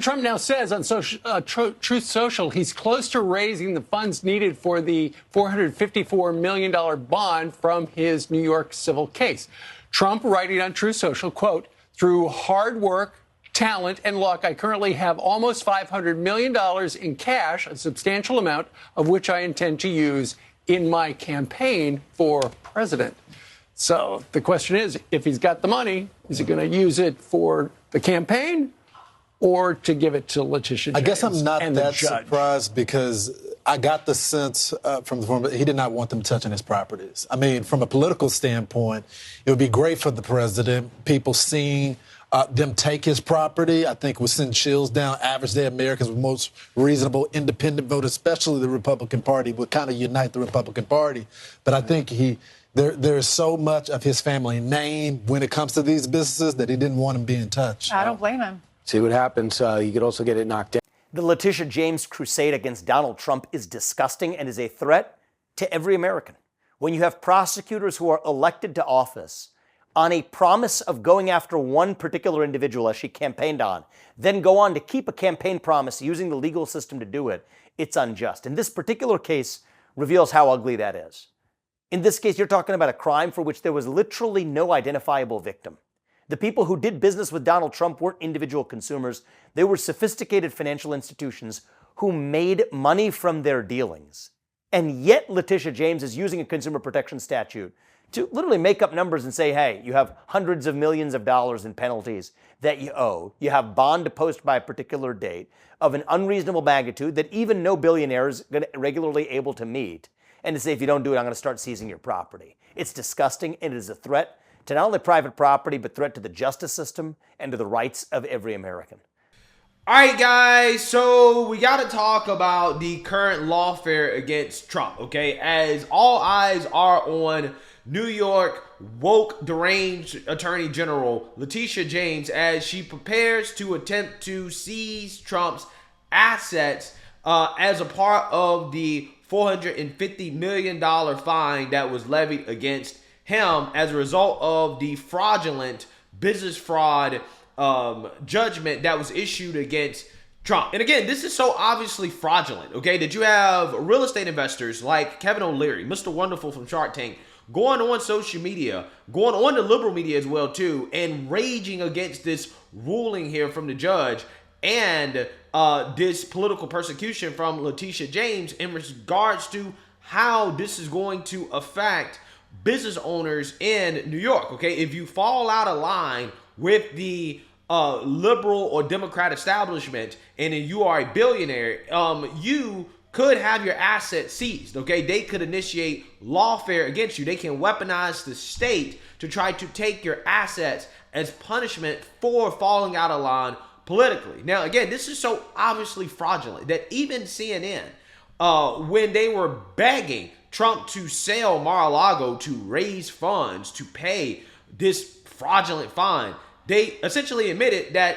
Trump now says on Truth Social he's close to raising the funds needed for the $454 million bond from his New York civil case. Trump writing on Truth Social, quote, "Through hard work, talent, and luck, I currently have almost $500 million in cash, a substantial amount of which I intend to use in my campaign for president." So the question is, if he's got the money, is he going to use it for the campaign or to give it to Letitia James? I guess I'm not that surprised because I got the sense from the former, he did not want them touching his properties. I mean, from a political standpoint, it would be great for the president, people seeing them take his property. I think would send chills down average day Americans with most reasonable independent voters, especially the Republican Party, would kind of unite the Republican Party. But I think there's so much of his family name when it comes to these businesses that he didn't want them being touched. I don't blame him. See what happens. You could also get it knocked down. The Letitia James crusade against Donald Trump is disgusting and is a threat to every American. When you have prosecutors who are elected to office on a promise of going after one particular individual as she campaigned on, then go on to keep a campaign promise using the legal system to do it, it's unjust. And this particular case reveals how ugly that is. In this case, you're talking about a crime for which there was literally no identifiable victim. The people who did business with Donald Trump weren't individual consumers. They were sophisticated financial institutions who made money from their dealings. And yet Letitia James is using a consumer protection statute to literally make up numbers and say, hey, you have hundreds of millions of dollars in penalties that you owe. You have bond to post by a particular date of an unreasonable magnitude that even no billionaire is regularly able to meet. And to say, if you don't do it, I'm going to start seizing your property. It's disgusting, and it is a threat to not only private property, but threat to the justice system and to the rights of every American. All right, guys, so we got to talk about the current lawfare against Trump, okay? As all eyes are on New York woke deranged Attorney General Letitia James as she prepares to attempt to seize Trump's assets as a part of the $450 million fine that was levied against him as a result of the fraudulent business fraud judgment that was issued against Trump. And again, this is so obviously fraudulent, okay, that you have real estate investors like Kevin O'Leary, Mr. Wonderful from Shark Tank, going on social media, going on the liberal media as well too, and raging against this ruling here from the judge and this political persecution from Letitia James in regards to how this is going to affect business owners in New York, okay? If you fall out of line with the liberal or Democrat establishment and then you are a billionaire, you could have your assets seized, okay? They could initiate lawfare against you. They can weaponize the state to try to take your assets as punishment for falling out of line politically. Now, again, this is so obviously fraudulent that even CNN, when they were begging Trump to sell Mar-a-Lago to raise funds to pay this fraudulent fine, they essentially admitted that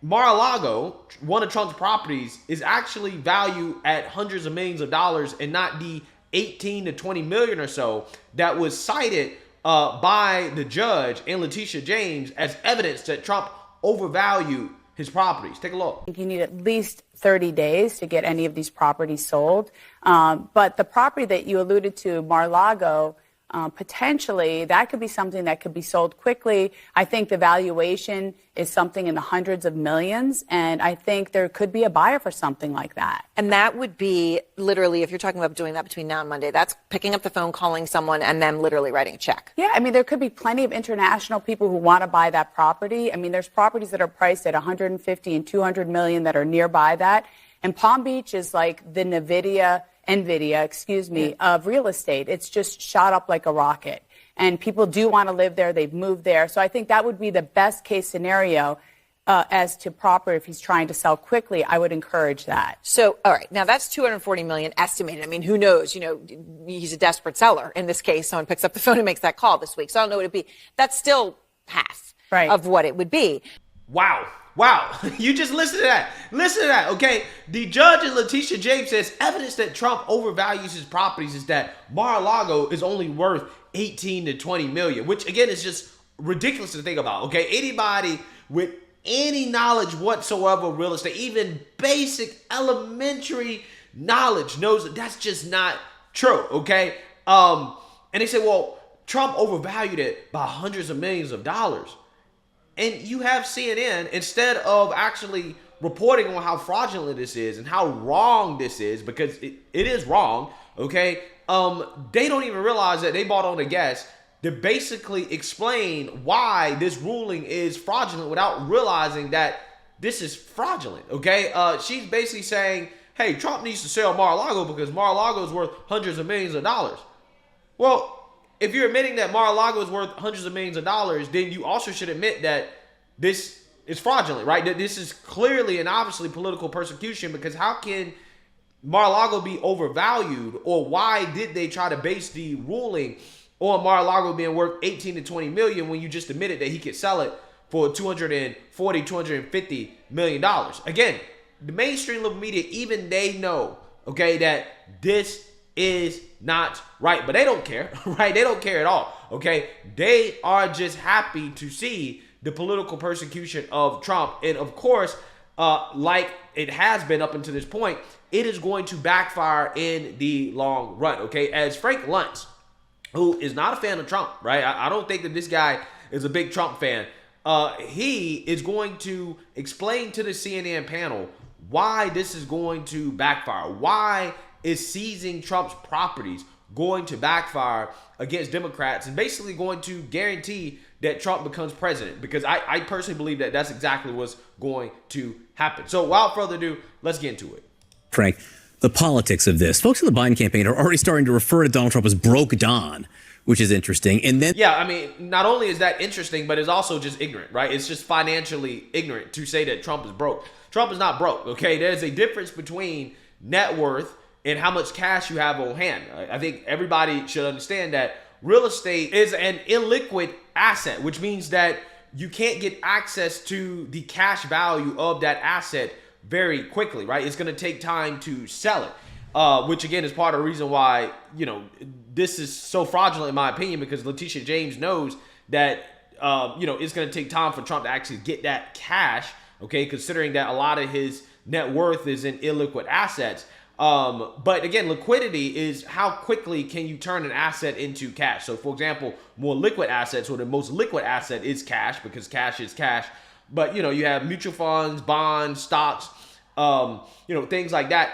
Mar-a-Lago, one of Trump's properties, is actually valued at hundreds of millions of dollars and not the 18 to 20 million or so that was cited by the judge and Letitia James as evidence that Trump overvalued his properties. Take a look. You need at least 30 days to get any of these properties sold. But the property that you alluded to, Mar-a-Lago, potentially that could be something that could be sold quickly. I think the valuation is something in the hundreds of millions, and I think there could be a buyer for something like that. And that would be literally, if you're talking about doing that between now and Monday, that's picking up the phone, calling someone, and them literally writing a check. Yeah, I mean, there could be plenty of international people who want to buy that property. I mean, there's properties that are priced at 150 and 200 million that are nearby that. And Palm Beach is like the NVIDIA, of real estate. It's just shot up like a rocket. And people do want to live there. They've moved there. So I think that would be the best case scenario as to property. If he's trying to sell quickly, I would encourage that. So, all right. Now, that's 240 million estimated. I mean, who knows? You know, he's a desperate seller. In this case, someone picks up the phone and makes that call this week. So I don't know what it'd be. That's still half of what it would be. Wow. You just listen to that. Listen to that, okay? The judge in Letitia James says evidence that Trump overvalues his properties is that Mar-a-Lago is only worth 18 to 20 million, which again is just ridiculous to think about, okay? Anybody with any knowledge whatsoever of real estate, even basic elementary knowledge, knows that that's just not true, okay? And they say, well, Trump overvalued it by hundreds of millions of dollars. And you have CNN, instead of actually reporting on how fraudulent this is and how wrong this is, because it is wrong, okay? They don't even realize that they bought on the gas to basically explain why this ruling is fraudulent without realizing that this is fraudulent, okay? She's basically saying, hey, Trump needs to sell Mar-a-Lago because Mar-a-Lago is worth hundreds of millions of dollars. Well, if you're admitting that Mar-a-Lago is worth hundreds of millions of dollars, then you also should admit that this is fraudulent, right? That this is clearly and obviously political persecution, because how can Mar-a-Lago be overvalued, or why did they try to base the ruling on Mar-a-Lago being worth 18 to 20 million when you just admitted that he could sell it for $240, $250 million? Again, the mainstream liberal media, even they know, okay, that this is not right, but they don't care, right? They don't care at all, okay? They are just happy to see the political persecution of Trump. And of course, like it has been up until this point, it is going to backfire in the long run, okay? As Frank Luntz, who is not a fan of Trump, right? I don't think that this guy is a big Trump fan. He is going to explain to the CNN panel why this is going to backfire. Why is seizing Trump's properties going to backfire against Democrats and basically going to guarantee that Trump becomes president? Because I personally believe that that's exactly what's going to happen. So without further ado, let's get into it. Frank, the politics of this. Folks in the Biden campaign are already starting to refer to Donald Trump as broke Don, which is interesting. And then, yeah, I mean, not only is that interesting, but it's also just ignorant, right? It's just financially ignorant to say that Trump is broke. Trump is not broke, okay? There's a difference between net worth and how much cash you have on hand. I think everybody should understand that real estate is an illiquid asset, which means that you can't get access to the cash value of that asset very quickly, right? It's going to take time to sell it, which again is part of the reason why, you know, this is so fraudulent in my opinion, because Letitia James knows that, you know, it's going to take time for Trump to actually get that cash, okay, considering that a lot of his net worth is in illiquid assets. But again, liquidity is how quickly can you turn an asset into cash. So for example, more liquid assets, or the most liquid asset is cash, because cash is cash. But, you know, you have mutual funds, bonds, stocks, you know, things like that.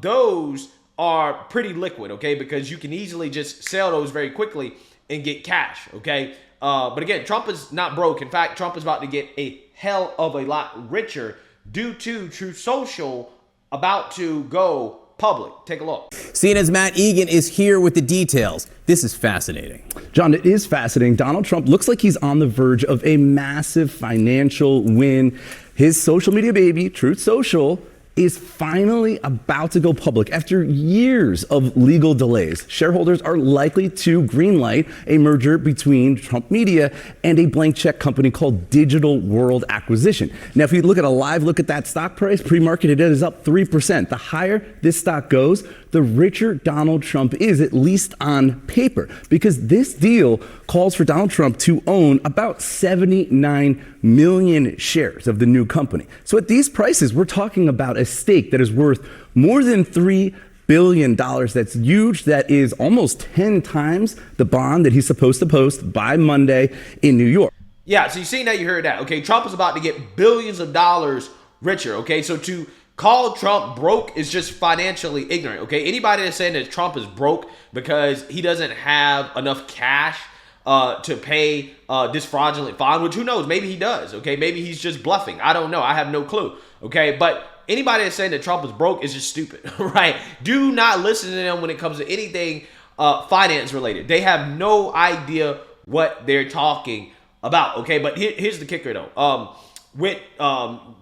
Those are pretty liquid, okay, because you can easily just sell those very quickly and get cash, okay? But again, Trump is not broke. In fact, Trump is about to get a hell of a lot richer due to Truth Social about to go public. Take a look. CNN's Matt Egan is here with the details. This is fascinating. John, it is fascinating. Donald Trump looks like he's on the verge of a massive financial win. His social media baby, Truth Social, is finally about to go public after years of legal delays. Shareholders are likely to greenlight a merger between Trump Media and a blank check company called Digital World Acquisition. Now, if you look at a live look at that stock price, pre-market it is up 3%. The higher this stock goes, the richer Donald Trump is, at least on paper, because this deal calls for Donald Trump to own about 79 million shares of the new company. So at these prices, we're talking about a stake that is worth more than $3 billion. That's huge. That is almost 10 times the bond that he's supposed to post by Monday in New York. Yeah, so you seen that, you heard that. Okay, Trump is about to get billions of dollars richer. Okay, so to call Trump broke is just financially ignorant. Okay, anybody that's saying that Trump is broke because he doesn't have enough cash to pay this fraudulent bond, which who knows, maybe he does. Okay, maybe he's just bluffing. I don't know. I have no clue. Okay, but anybody that's saying that Trump is broke is just stupid, right? Do not listen to them when it comes to anything finance related. They have no idea what they're talking about. Okay, but here's the kicker though. With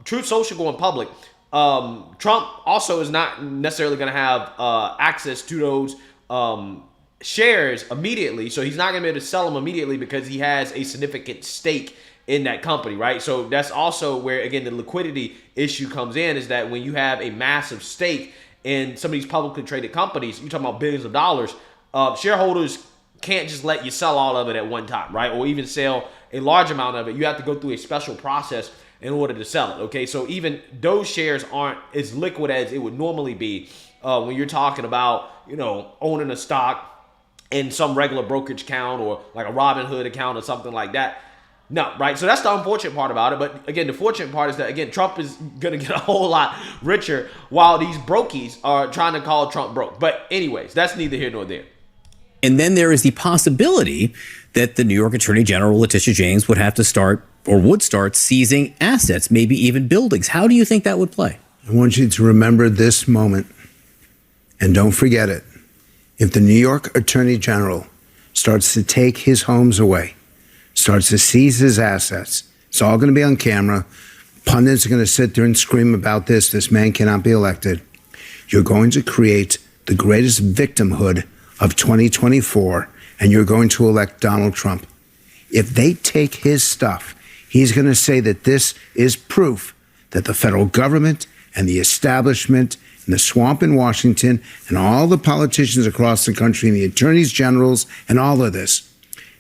Truth Social going public, Trump also is not necessarily going to have access to those shares immediately. So he's not going to be able to sell them immediately because he has a significant stake in that company, right? So that's also where, again, the liquidity issue comes in, is that when you have a massive stake in some of these publicly traded companies, you're talking about billions of dollars, shareholders can't just let you sell all of it at one time, right? Or even sell a large amount of it. You have to go through a special process in order to sell it. Okay, so even those shares aren't as liquid as it would normally be when you're talking about, you know, owning a stock in some regular brokerage account or like a Robinhood account or something like that. No, right? So that's the unfortunate part about it. But again, the fortunate part is that, again, Trump is going to get a whole lot richer while these brokies are trying to call Trump broke. But anyways, that's neither here nor there. And then there is the possibility that the New York Attorney General, Letitia James, would have to start or would start seizing assets, maybe even buildings. How do you think that would play? I want you to remember this moment, and don't forget it. If the New York Attorney General starts to take his homes away, starts to seize his assets, it's all going to be on camera. Pundits are going to sit there and scream about this. This man cannot be elected. You're going to create the greatest victimhood of 2024, and you're going to elect Donald Trump. If they take his stuff, he's going to say that this is proof that the federal government and the establishment and the swamp in Washington and all the politicians across the country and the attorneys generals and all of this,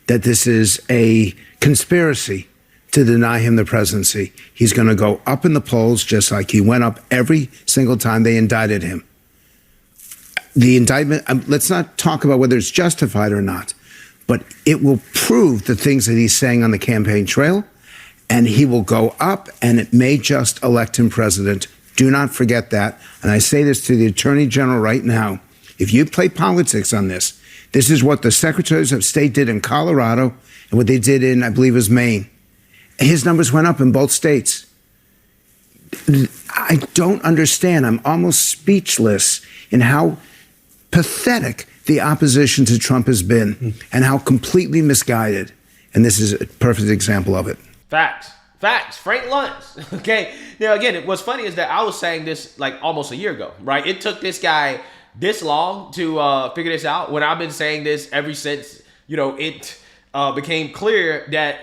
that this is a conspiracy to deny him the presidency. He's going to go up in the polls just like he went up every single time they indicted him. The indictment, let's not talk about whether it's justified or not, but it will prove the things that he's saying on the campaign trail, and he will go up, and it may just elect him president. Do not forget that. And I say this to the Attorney General right now. If you play politics on this, this is what the secretaries of state did in Colorado and what they did in, I believe it was Maine. His numbers went up in both states. I don't understand. I'm almost speechless in how pathetic the opposition to Trump has been and how completely misguided. And this is a perfect example of it. Facts. Frank Luntz. Okay. Now, again, what's funny is that I was saying this like almost a year ago, right? It took this guy this long to figure this out, when I've been saying this ever since, you know, it became clear that,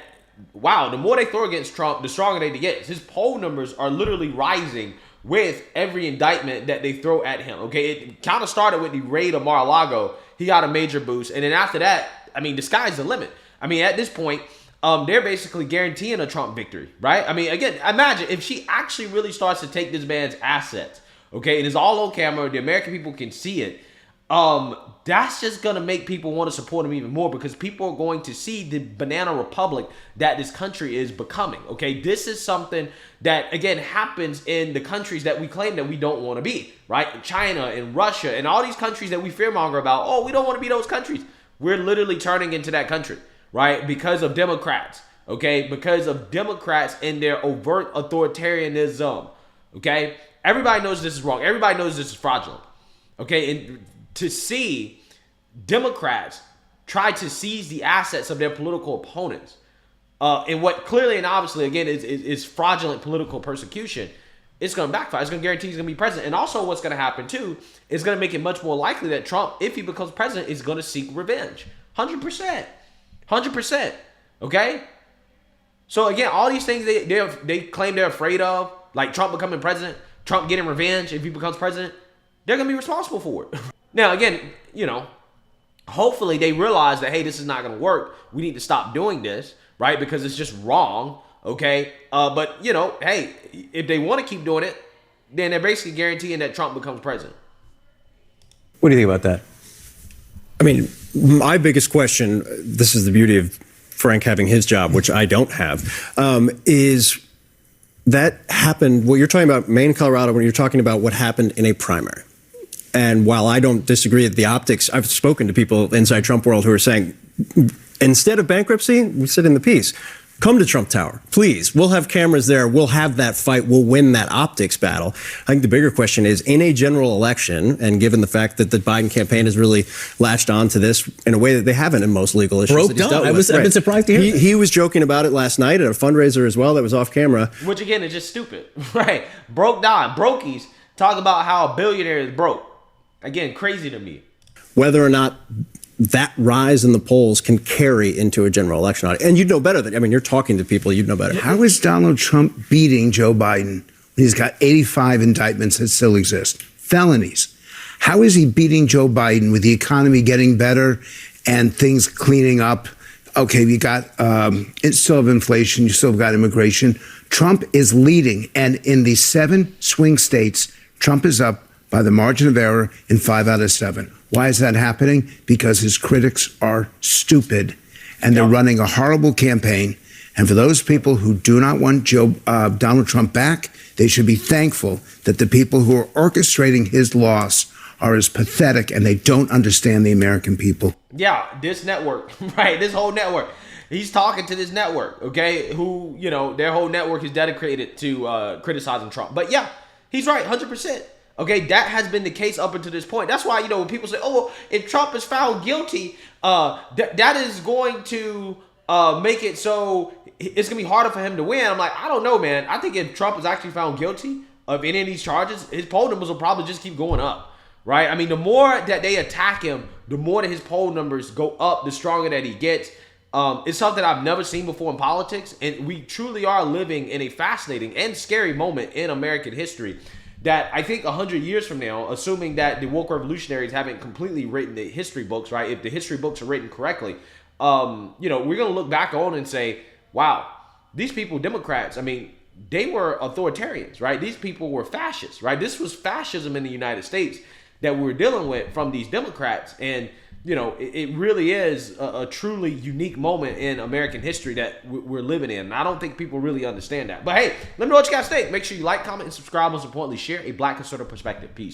wow, the more they throw against Trump, the stronger they get. His poll numbers are literally rising with every indictment that they throw at him. Okay, it kind of started with the raid of Mar-a-Lago. He got a major boost. And then after that, I mean, the sky's the limit. I mean, at this point, they're basically guaranteeing a Trump victory, right? I mean, again, imagine if she actually really starts to take this man's assets, okay, and it's all on camera, the American people can see it. That's just going to make people want to support him even more, because people are going to see the banana republic that this country is becoming. Okay, this is something that, again, happens in the countries that we claim that we don't want to be, right? China and Russia and all these countries that we fearmonger about. Oh, we don't want to be those countries. We're literally turning into that country, right? Because of Democrats, okay? Because of Democrats and their overt authoritarianism, okay? Everybody knows this is wrong. Everybody knows this is fraudulent, okay? And to see Democrats try to seize the assets of their political opponents in what clearly and obviously, again, is fraudulent political persecution, it's going to backfire. It's going to guarantee he's going to be president. And also what's going to happen, too, is going to make it much more likely that Trump, if he becomes president, is going to seek revenge. 100%. 100%. Okay? So, again, all these things they claim they're afraid of, like Trump becoming president, Trump getting revenge if he becomes president, they're going to be responsible for it. Now, again, you know, hopefully they realize that, hey, this is not going to work. We need to stop doing this, right? Because it's just wrong, okay? But, you know, hey, if they want to keep doing it, then they're basically guaranteeing that Trump becomes president. What do you think about that? I mean, my biggest question, this is the beauty of Frank having his job, which I don't have, is that happened, what you're talking about, Maine, Colorado, when you're talking about what happened in a primary. And while I don't disagree with the optics, I've spoken to people inside Trump world who are saying, instead of bankruptcy, we sit in the peace. Come to Trump Tower, please. We'll have cameras there. We'll have that fight. We'll win that optics battle. I think the bigger question is, in a general election, and given the fact that the Biden campaign has really latched on to this in a way that they haven't in most legal issues that he's dealt with. I've been surprised to hear that. He was joking about it last night at a fundraiser as well that was off camera. Which, again, is just stupid, right? Broke down. Brokies talk about how a billionaire is broke. Again, crazy to me. Whether or not that rise in the polls can carry into a general election. And you'd know better than, I mean, you're talking to people, you'd know better. How is Donald Trump beating Joe Biden when he's got 85 indictments that still exist? Felonies. How is he beating Joe Biden with the economy getting better and things cleaning up? Okay, you got, it's still have inflation, you still got immigration, Trump is leading, and in the 7 swing states, Trump is up by the margin of error in 5 out of 7. Why is that happening? Because his critics are stupid, and they're running a horrible campaign. And for those people who do not want Donald Trump back, they should be thankful that the people who are orchestrating his loss are as pathetic, and they don't understand the American people. Yeah, this network, right? This whole network. He's talking to this network, okay, who, you know, their whole network is dedicated to criticizing Trump. But yeah, he's right, 100%. Okay, that has been the case up until this point. That's why, you know, when people say, oh, well, if Trump is found guilty, that is going to make it so it's going to be harder for him to win. I'm like, I don't know, man. I think if Trump is actually found guilty of any of these charges, his poll numbers will probably just keep going up, right? I mean, the more that they attack him, the more that his poll numbers go up, the stronger that he gets. It's something I've never seen before in politics, and we truly are living in a fascinating and scary moment in American history that I think 100 years from now, assuming that the woke revolutionaries haven't completely written the history books, right? If the history books are written correctly, you know, we're going to look back on and say, wow, these people, Democrats, I mean, they were authoritarians, right? These people were fascists, right? This was fascism in the United States that we're dealing with from these Democrats. And, you know, it really is a truly unique moment in American history that we're living in. And I don't think people really understand that. But hey, let me know what you guys think. Make sure you like, comment, and subscribe. Most importantly, share a Black conservative perspective. Peace.